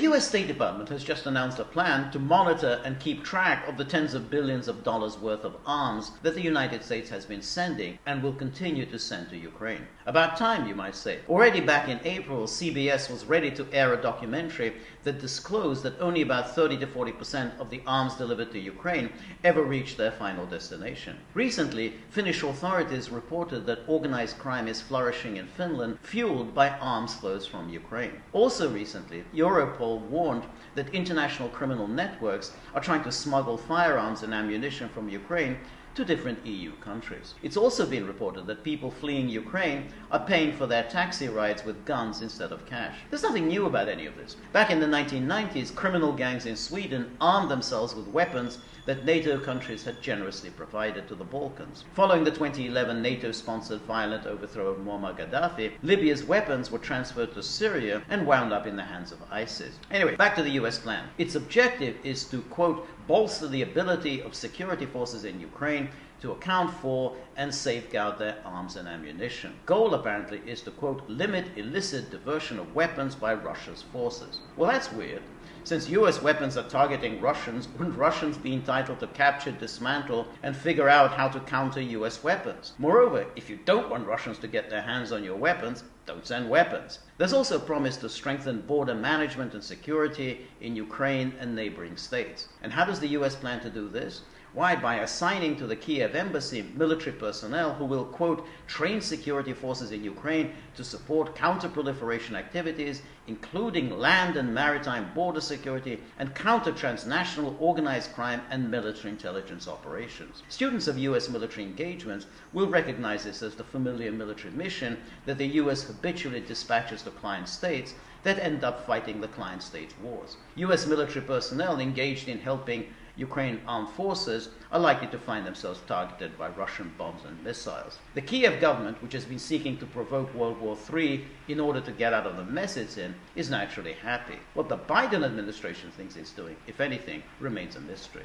The US State Department has just announced a plan to monitor and keep track of the tens of billions of dollars worth of arms that the United States has been sending and will continue to send to Ukraine. About time, you might say. Already back in April, CBS was ready to air a documentary that disclosed that only about 30 to 40% of the arms delivered to Ukraine ever reached their final destination. Recently, Finnish authorities reported that organized crime is flourishing in Finland, fueled by arms flows from Ukraine. Also recently, Europol warned that international criminal networks are trying to smuggle firearms and ammunition from Ukraine to different EU countries. It's also been reported that people fleeing Ukraine are paying for their taxi rides with guns instead of cash. There's nothing new about any of this. Back in the 1990s, criminal gangs in Sweden armed themselves with weapons that NATO countries had generously provided to the Balkans. Following the 2011 NATO-sponsored violent overthrow of Muammar Gaddafi, Libya's weapons were transferred to Syria and wound up in the hands of ISIS. Anyway, back to the US plan. Its objective is to, quote, bolster the ability of security forces in Ukraine to account for and safeguard their arms and ammunition. Goal apparently is to, quote, limit illicit diversion of weapons by Russia's forces. Well, that's weird. Since US weapons are targeting Russians, wouldn't Russians be entitled to capture, dismantle, and figure out how to counter US weapons? Moreover, if you don't want Russians to get their hands on your weapons, don't send weapons. There's also a promise to strengthen border management and security in Ukraine and neighboring states. And how does the US plan to do this? Why? By assigning to the Kiev embassy military personnel who will, quote, train security forces in Ukraine to support counter-proliferation activities, including land and maritime border security and counter-transnational organized crime and military intelligence operations. Students of US military engagements will recognize this as the familiar military mission that the US habitually dispatches to client states that end up fighting the client states' wars. US military personnel engaged in helping Ukraine armed forces are likely to find themselves targeted by Russian bombs and missiles. The Kiev government, which has been seeking to provoke World War III in order to get out of the mess it's in, is naturally happy. What the Biden administration thinks it's doing, if anything, remains a mystery.